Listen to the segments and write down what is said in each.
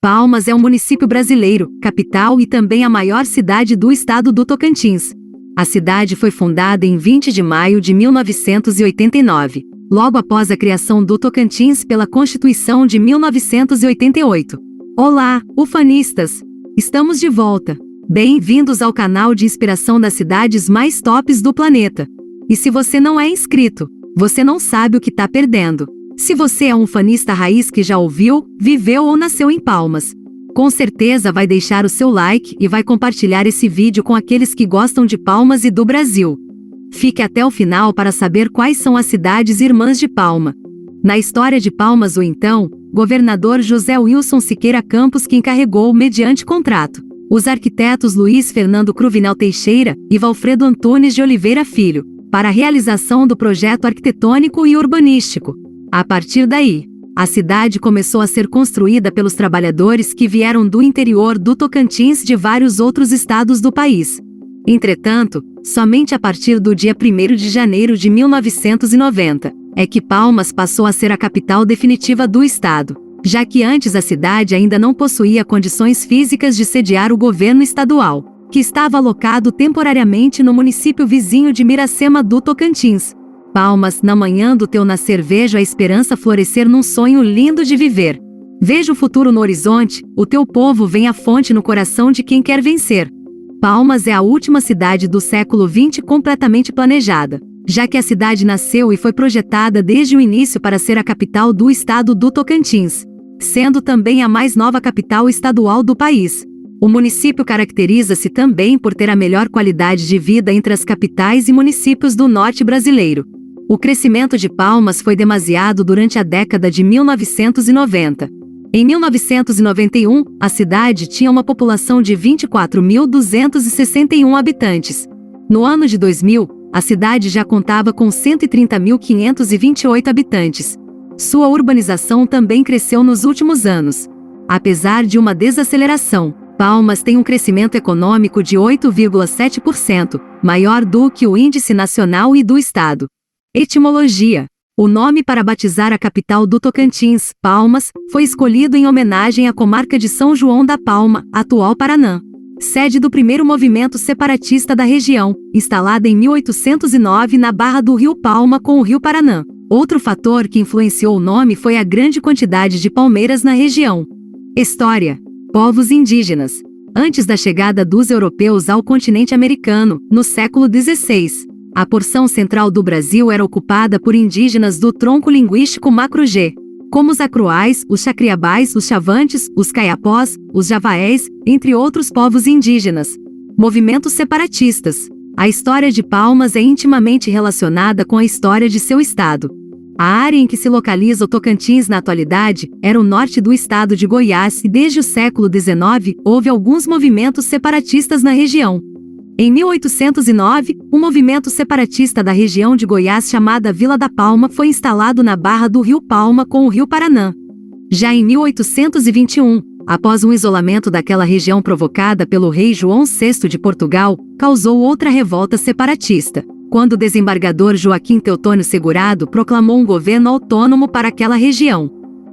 Palmas é um município brasileiro, capital e também a maior cidade do estado do Tocantins. A cidade foi fundada em 20 de maio de 1989, logo após a criação do Tocantins pela Constituição de 1988. Olá, ufanistas! Estamos de volta. Bem-vindos ao canal de inspiração das cidades mais tops do planeta. E se você não é inscrito, você não sabe o que está perdendo. Se você é um ufanista raiz que já ouviu, viveu ou nasceu em Palmas, com certeza vai deixar o seu like e vai compartilhar esse vídeo com aqueles que gostam de Palmas e do Brasil. Fique até o final para saber quais são as cidades irmãs de Palma. Na história de Palmas, o então governador José Wilson Siqueira Campos que encarregou, mediante contrato, os arquitetos Luiz Fernando Cruvinel Teixeira e Valfredo Antunes de Oliveira Filho, para a realização do projeto arquitetônico e urbanístico. A partir daí, a cidade começou a ser construída pelos trabalhadores que vieram do interior do Tocantins de vários outros estados do país. Entretanto, somente a partir do dia 1º de janeiro de 1990, é que Palmas passou a ser a capital definitiva do estado, já que antes a cidade ainda não possuía condições físicas de sediar o governo estadual, que estava alocado temporariamente no município vizinho de Miracema do Tocantins. Palmas, na manhã do teu nascer vejo a esperança florescer num sonho lindo de viver. Vejo o futuro no horizonte, o teu povo vem à fonte no coração de quem quer vencer. Palmas é a última cidade do século XX completamente planejada, já que a cidade nasceu e foi projetada desde o início para ser a capital do estado do Tocantins, sendo também a mais nova capital estadual do país. O município caracteriza-se também por ter a melhor qualidade de vida entre as capitais e municípios do norte brasileiro. O crescimento de Palmas foi demasiado durante a década de 1990. Em 1991, a cidade tinha uma população de 24.261 habitantes. No ano de 2000, a cidade já contava com 130.528 habitantes. Sua urbanização também cresceu nos últimos anos. Apesar de uma desaceleração, Palmas tem um crescimento econômico de 8,7%, maior do que o índice nacional e do estado. Etimologia: o nome para batizar a capital do Tocantins, Palmas, foi escolhido em homenagem à comarca de São João da Palma, atual Paraná, sede do primeiro movimento separatista da região, instalada em 1809 na barra do rio Palma com o rio Paraná. Outro fator que influenciou o nome foi a grande quantidade de palmeiras na região. História: povos indígenas. Antes da chegada dos europeus ao continente americano, no século XVI, a porção central do Brasil era ocupada por indígenas do tronco linguístico Macro-G, como os Acruais, os Chacriabás, os Chavantes, os Caiapós, os Javaés, entre outros povos indígenas. Movimentos separatistas. A história de Palmas é intimamente relacionada com a história de seu estado. A área em que se localiza o Tocantins na atualidade era o norte do estado de Goiás e desde o século XIX houve alguns movimentos separatistas na região. Em 1809, um movimento separatista da região de Goiás chamada Vila da Palma foi instalado na barra do rio Palma com o rio Paraná. Já em 1821, após um isolamento daquela região provocada pelo rei João VI de Portugal, causou outra revolta separatista, quando o desembargador Joaquim Teotônio Segurado proclamou um governo autônomo para aquela região.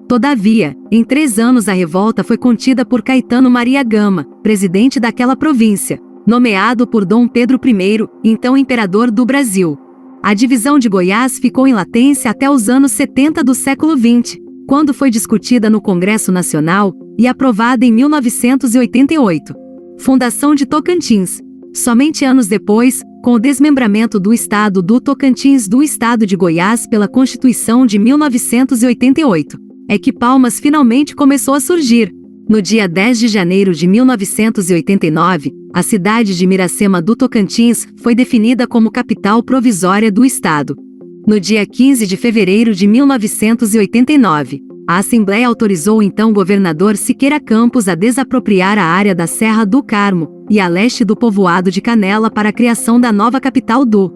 Todavia, em 3 anos a revolta foi contida por Caetano Maria Gama, presidente daquela província, nomeado por Dom Pedro I, então imperador do Brasil. A divisão de Goiás ficou em latência até os anos 70 do século XX, quando foi discutida no Congresso Nacional e aprovada em 1988. Fundação de Tocantins. Somente anos depois, com o desmembramento do estado do Tocantins do estado de Goiás pela Constituição de 1988, é que Palmas finalmente começou a surgir. No dia 10 de janeiro de 1989, a cidade de Miracema do Tocantins foi definida como capital provisória do estado. No dia 15 de fevereiro de 1989, a Assembleia autorizou o então governador Siqueira Campos a desapropriar a área da Serra do Carmo e a leste do povoado de Canela para a criação da nova capital do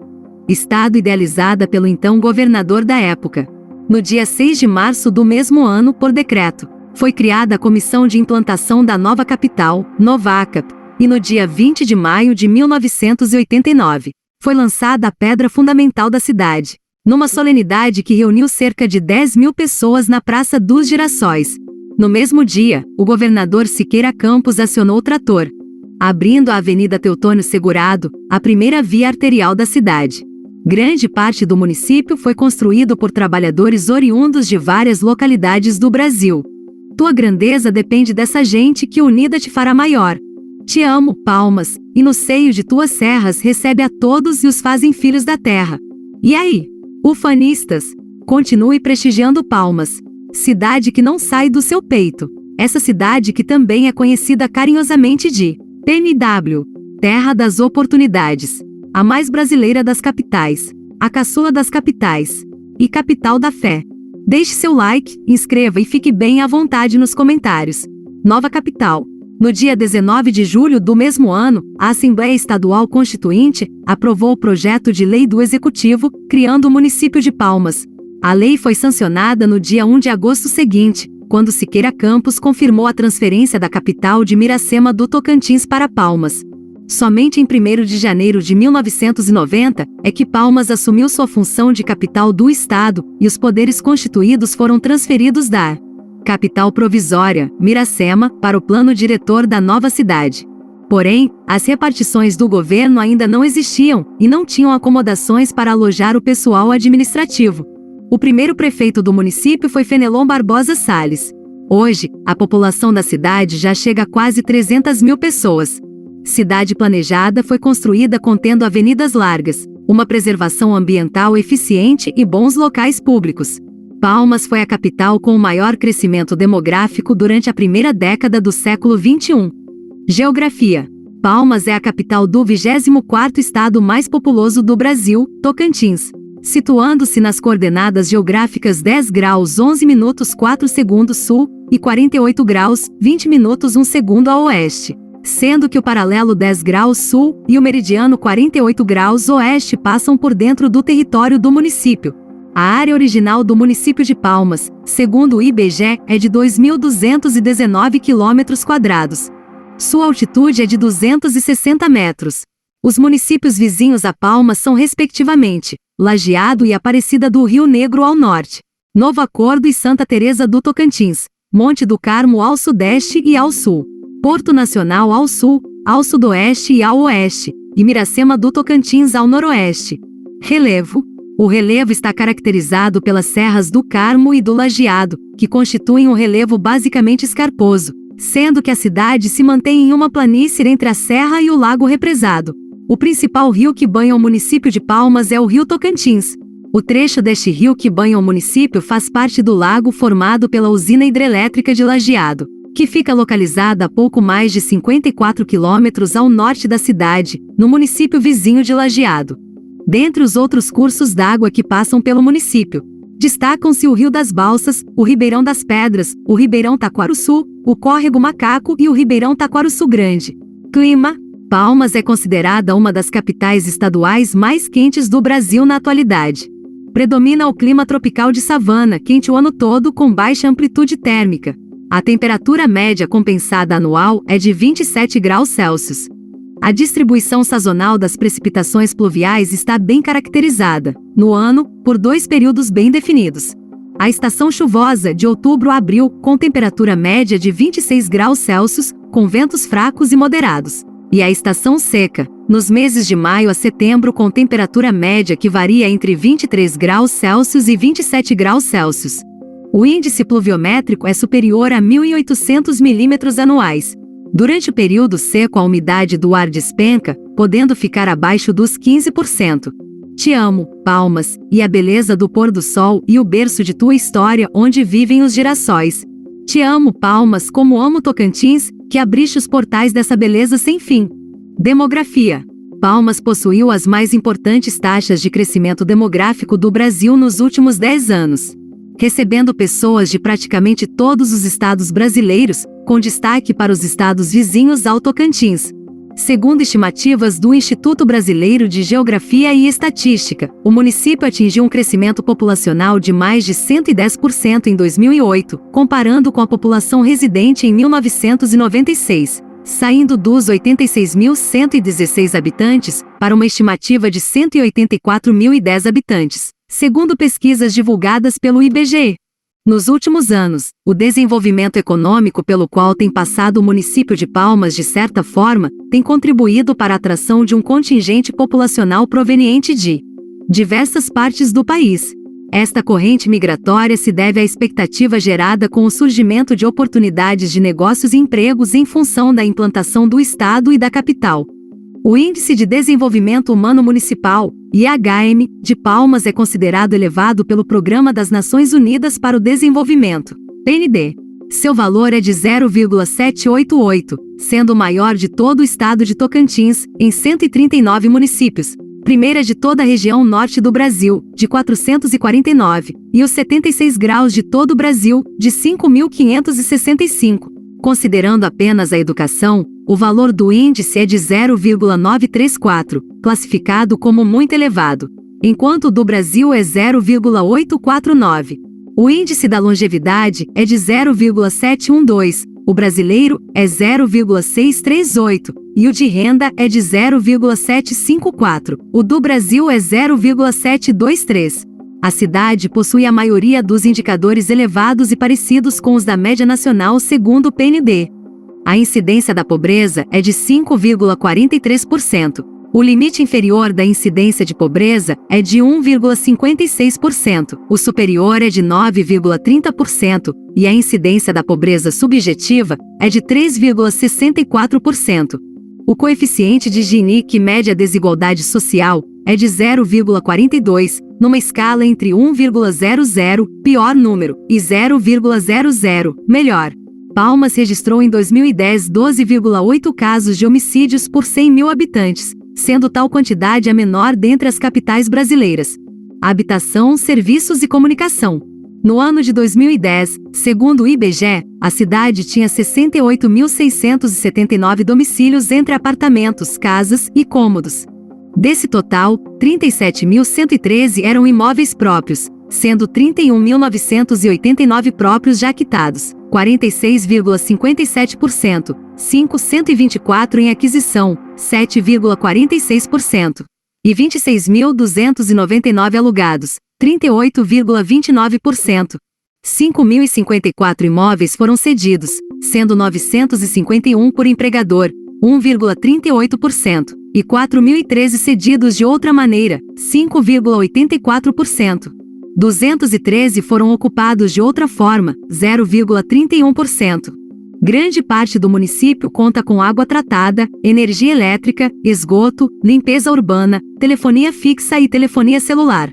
estado, idealizada pelo então governador da época. No dia 6 de março do mesmo ano, por decreto, foi criada a Comissão de Implantação da Nova Capital, Novacap, e no dia 20 de maio de 1989, foi lançada a pedra fundamental da cidade, numa solenidade que reuniu cerca de 10.000 pessoas na Praça dos Girassóis. No mesmo dia, o governador Siqueira Campos acionou o trator, abrindo a Avenida Teutônio Segurado, a primeira via arterial da cidade. Grande parte do município foi construído por trabalhadores oriundos de várias localidades do Brasil. Tua grandeza depende dessa gente que unida te fará maior. Te amo, Palmas, e no seio de tuas serras recebe a todos e os fazem filhos da terra. E aí? Ufanistas, continue prestigiando Palmas, cidade que não sai do seu peito. Essa cidade que também é conhecida carinhosamente de PNW, Terra das Oportunidades, a mais brasileira das capitais, a caçula das capitais e capital da fé. Deixe seu like, inscreva e fique bem à vontade nos comentários. Nova capital. No dia 19 de julho do mesmo ano, a Assembleia Estadual Constituinte aprovou o projeto de lei do Executivo, criando o município de Palmas. A lei foi sancionada no dia 1 de agosto seguinte, quando Siqueira Campos confirmou a transferência da capital de Miracema do Tocantins para Palmas. Somente em 1º de janeiro de 1990 é que Palmas assumiu sua função de capital do estado e os poderes constituídos foram transferidos da capital provisória, Miracema, para o plano diretor da nova cidade. Porém, as repartições do governo ainda não existiam e não tinham acomodações para alojar o pessoal administrativo. O primeiro prefeito do município foi Fenelon Barbosa Salles. Hoje, a população da cidade já chega a quase 300 mil pessoas. Cidade planejada foi construída contendo avenidas largas, uma preservação ambiental eficiente e bons locais públicos. Palmas foi a capital com o maior crescimento demográfico durante a primeira década do século XXI. Geografia. Palmas é a capital do 24º estado mais populoso do Brasil, Tocantins, situando-se nas coordenadas geográficas 10 graus 11 minutos 4 segundos sul e 48 graus 20 minutos 1 segundo a oeste, sendo que o paralelo 10 graus sul e o meridiano 48 graus oeste passam por dentro do território do município. A área original do município de Palmas, segundo o IBGE, é de 2.219 km². Sua altitude é de 260 metros. Os municípios vizinhos a Palmas são respectivamente Lajeado e Aparecida do Rio Negro ao norte, Novo Acordo e Santa Teresa do Tocantins, Monte do Carmo ao sudeste e ao sul, Porto Nacional ao sul, ao sudoeste e ao oeste, e Miracema do Tocantins ao noroeste. Relevo. O relevo está caracterizado pelas serras do Carmo e do Lajeado, que constituem um relevo basicamente escarposo, sendo que a cidade se mantém em uma planície entre a serra e o lago represado. O principal rio que banha o município de Palmas é o Rio Tocantins. O trecho deste rio que banha o município faz parte do lago formado pela usina hidrelétrica de Lajeado, que fica localizada a pouco mais de 54 quilômetros ao norte da cidade, no município vizinho de Lajeado. Dentre os outros cursos d'água que passam pelo município, destacam-se o Rio das Balsas, o Ribeirão das Pedras, o Ribeirão Taquaruçu, o Córrego Macaco e o Ribeirão Taquaruçu Grande. Clima. Palmas é considerada uma das capitais estaduais mais quentes do Brasil na atualidade. Predomina o clima tropical de savana, quente o ano todo com baixa amplitude térmica. A temperatura média compensada anual é de 27 graus Celsius. A distribuição sazonal das precipitações pluviais está bem caracterizada, no ano, por 2 períodos bem definidos. A estação chuvosa, de outubro a abril, com temperatura média de 26 graus Celsius, com ventos fracos e moderados. E a estação seca, nos meses de maio a setembro, com temperatura média que varia entre 23 graus Celsius e 27 graus Celsius. O índice pluviométrico é superior a 1.800 milímetros anuais. Durante o período seco, a umidade do ar despenca, podendo ficar abaixo dos 15%. Te amo, Palmas, e a beleza do pôr do sol e o berço de tua história onde vivem os girassóis. Te amo, Palmas, como amo Tocantins, que abriste os portais dessa beleza sem fim. Demografia. Palmas possuiu as mais importantes taxas de crescimento demográfico do Brasil nos últimos 10 anos, recebendo pessoas de praticamente todos os estados brasileiros, com destaque para os estados vizinhos ao Tocantins. Segundo estimativas do Instituto Brasileiro de Geografia e Estatística, o município atingiu um crescimento populacional de mais de 110% em 2008, comparando com a população residente em 1996, saindo dos 86.116 habitantes para uma estimativa de 184.010 habitantes, segundo pesquisas divulgadas pelo IBGE. Nos últimos anos, o desenvolvimento econômico pelo qual tem passado o município de Palmas, de certa forma, tem contribuído para a atração de um contingente populacional proveniente de diversas partes do país. Esta corrente migratória se deve à expectativa gerada com o surgimento de oportunidades de negócios e empregos em função da implantação do Estado e da capital. O Índice de Desenvolvimento Humano Municipal, IHM, de Palmas é considerado elevado pelo Programa das Nações Unidas para o Desenvolvimento, PND. Seu valor é de 0,788, sendo o maior de todo o estado de Tocantins, em 139 municípios, primeira de toda a região norte do Brasil, de 449, e os 76 graus de todo o Brasil, de 5.565. Considerando apenas a educação, o valor do índice é de 0,934, classificado como muito elevado, enquanto o do Brasil é 0,849. O índice da longevidade é de 0,712, o brasileiro é 0,638, e o de renda é de 0,754, o do Brasil é 0,723. A cidade possui a maioria dos indicadores elevados e parecidos com os da média nacional segundo o PND. A incidência da pobreza é de 5,43%. O limite inferior da incidência de pobreza é de 1,56%, o superior é de 9,30% e a incidência da pobreza subjetiva é de 3,64%. O coeficiente de Gini, que mede a desigualdade social, é de 0,42, numa escala entre 1,00, pior número, e 0,00, melhor. Palmas registrou em 2010 12,8 casos de homicídios por 100 mil habitantes, sendo tal quantidade a menor dentre as capitais brasileiras. Habitação, serviços e comunicação. No ano de 2010, segundo o IBGE, a cidade tinha 68.679 domicílios entre apartamentos, casas e cômodos. Desse total, 37.113 eram imóveis próprios, sendo 31.989 próprios já quitados, 46,57%, 124 em aquisição, 7,46%, e 26.299 alugados, 38,29%. 5.054 imóveis foram cedidos, sendo 951 por empregador, 1,38%, e 4.013 cedidos de outra maneira, 5,84%. 213 foram ocupados de outra forma, 0,31%. Grande parte do município conta com água tratada, energia elétrica, esgoto, limpeza urbana, telefonia fixa e telefonia celular.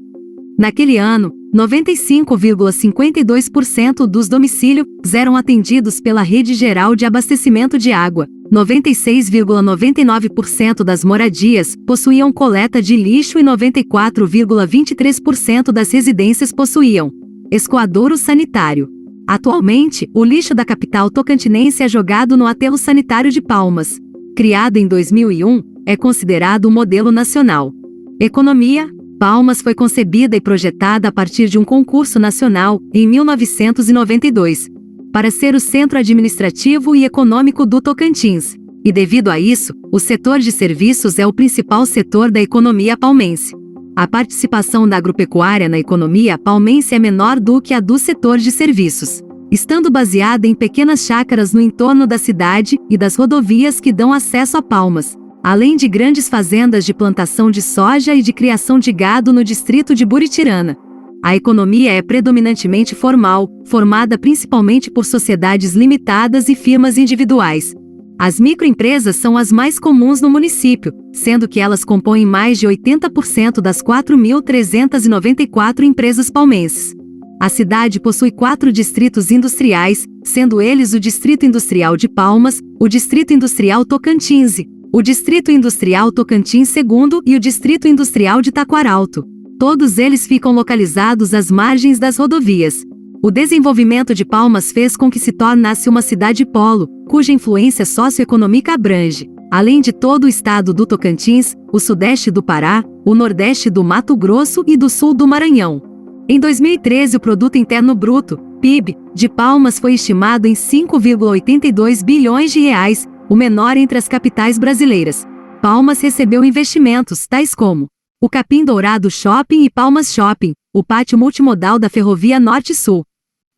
Naquele ano, 95,52% dos domicílios eram atendidos pela Rede Geral de Abastecimento de Água. 96,99% das moradias possuíam coleta de lixo e 94,23% das residências possuíam escoadouro sanitário. Atualmente, o lixo da capital tocantinense é jogado no aterro sanitário de Palmas. Criado em 2001, é considerado um modelo nacional. Economia. Palmas foi concebida e projetada a partir de um concurso nacional, em 1992, para ser o centro administrativo e econômico do Tocantins. E devido a isso, o setor de serviços é o principal setor da economia palmense. A participação da agropecuária na economia palmense é menor do que a do setor de serviços, estando baseada em pequenas chácaras no entorno da cidade e das rodovias que dão acesso a Palmas, além de grandes fazendas de plantação de soja e de criação de gado no distrito de Buritirana. A economia é predominantemente formal, formada principalmente por sociedades limitadas e firmas individuais. As microempresas são as mais comuns no município, sendo que elas compõem mais de 80% das 4.394 empresas palmenses. A cidade possui 4 distritos industriais, sendo eles o Distrito Industrial de Palmas, o Distrito Industrial Tocantins, o Distrito Industrial Tocantins II e o Distrito Industrial de Taquaralto. Todos eles ficam localizados às margens das rodovias. O desenvolvimento de Palmas fez com que se tornasse uma cidade-polo, cuja influência socioeconômica abrange, além de todo o estado do Tocantins, o sudeste do Pará, o nordeste do Mato Grosso e do sul do Maranhão. Em 2013, o Produto Interno Bruto, PIB, de Palmas foi estimado em 5,82 bilhões de reais, o menor entre as capitais brasileiras. Palmas recebeu investimentos tais como o Capim Dourado Shopping e Palmas Shopping, o pátio multimodal da Ferrovia Norte-Sul,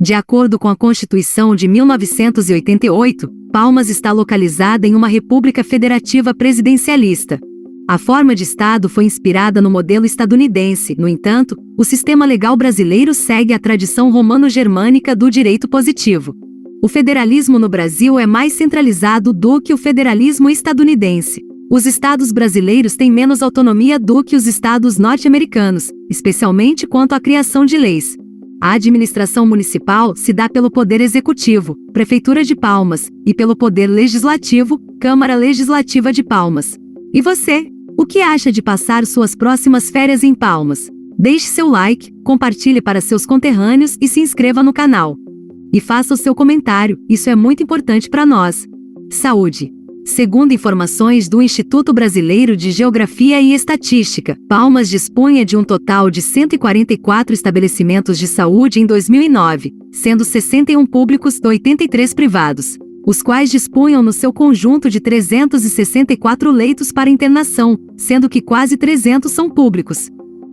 De acordo com a Constituição de 1988, Palmas está localizada em uma república federativa presidencialista. A forma de Estado foi inspirada no modelo estadunidense. No entanto, o sistema legal brasileiro segue a tradição romano-germânica do direito positivo. O federalismo no Brasil é mais centralizado do que o federalismo estadunidense. Os estados brasileiros têm menos autonomia do que os estados norte-americanos, especialmente quanto à criação de leis. A administração municipal se dá pelo Poder Executivo, Prefeitura de Palmas, e pelo Poder Legislativo, Câmara Legislativa de Palmas. E você? O que acha de passar suas próximas férias em Palmas? Deixe seu like, compartilhe para seus conterrâneos e se inscreva no canal. E faça o seu comentário, isso é muito importante para nós. Saúde. Segundo informações do Instituto Brasileiro de Geografia e Estatística, Palmas dispunha de um total de 144 estabelecimentos de saúde em 2009, sendo 61 públicos e 83 privados, os quais dispunham no seu conjunto de 364 leitos para internação, sendo que quase 300 são públicos.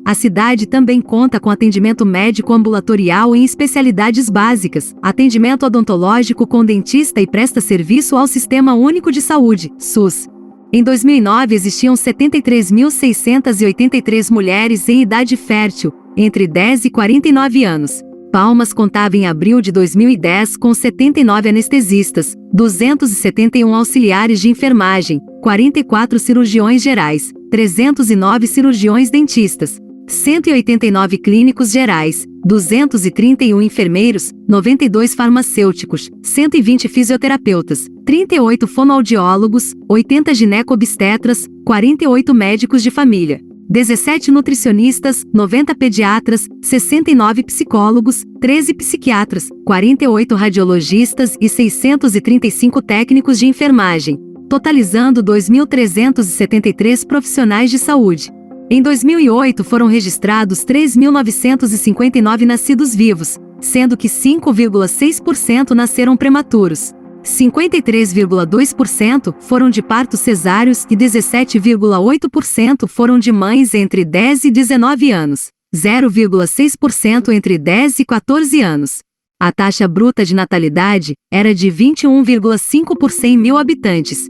A cidade também conta com atendimento médico ambulatorial em especialidades básicas, atendimento odontológico com dentista e presta serviço ao Sistema Único de Saúde, SUS. Em 2009 existiam 73.683 mulheres em idade fértil, entre 10 e 49 anos. Palmas contava em abril de 2010 com 79 anestesistas, 271 auxiliares de enfermagem, 44 cirurgiões gerais, 309 cirurgiões dentistas, 189 clínicos gerais, 231 enfermeiros, 92 farmacêuticos, 120 fisioterapeutas, 38 fonoaudiólogos, 80 gineco-obstetras, 48 médicos de família, 17 nutricionistas, 90 pediatras, 69 psicólogos, 13 psiquiatras, 48 radiologistas e 635 técnicos de enfermagem, totalizando 2.373 profissionais de saúde. Em 2008 foram registrados 3.959 nascidos vivos, sendo que 5,6% nasceram prematuros. 53,2% foram de partos cesáreos e 17,8% foram de mães entre 10 e 19 anos, 0,6% entre 10 e 14 anos. A taxa bruta de natalidade era de 21,5 por 100 mil habitantes.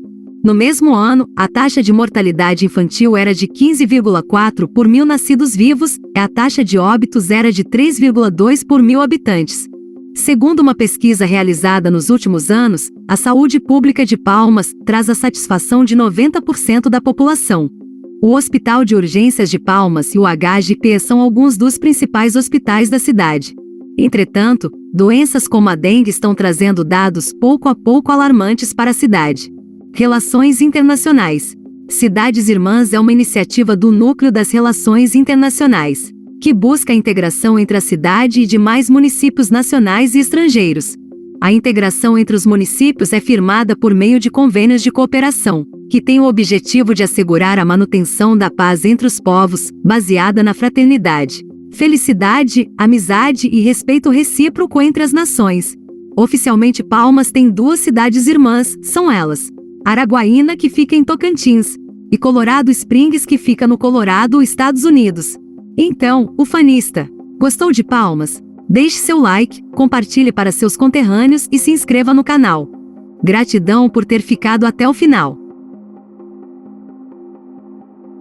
No mesmo ano, a taxa de mortalidade infantil era de 15,4 por mil nascidos vivos, e a taxa de óbitos era de 3,2 por mil habitantes. Segundo uma pesquisa realizada nos últimos anos, a saúde pública de Palmas traz a satisfação de 90% da população. O Hospital de Urgências de Palmas e o HGP são alguns dos principais hospitais da cidade. Entretanto, doenças como a dengue estão trazendo dados pouco a pouco alarmantes para a cidade. Relações internacionais. Cidades Irmãs é uma iniciativa do Núcleo das Relações Internacionais, que busca a integração entre a cidade e demais municípios nacionais e estrangeiros. A integração entre os municípios é firmada por meio de convênios de cooperação, que têm o objetivo de assegurar a manutenção da paz entre os povos, baseada na fraternidade, felicidade, amizade e respeito recíproco entre as nações. Oficialmente Palmas tem duas cidades irmãs, são elas: Araguaína, que fica em Tocantins, e Colorado Springs, que fica no Colorado, Estados Unidos. Então, ufanista, gostou de Palmas? Deixe seu like, compartilhe para seus conterrâneos e se inscreva no canal. Gratidão por ter ficado até o final.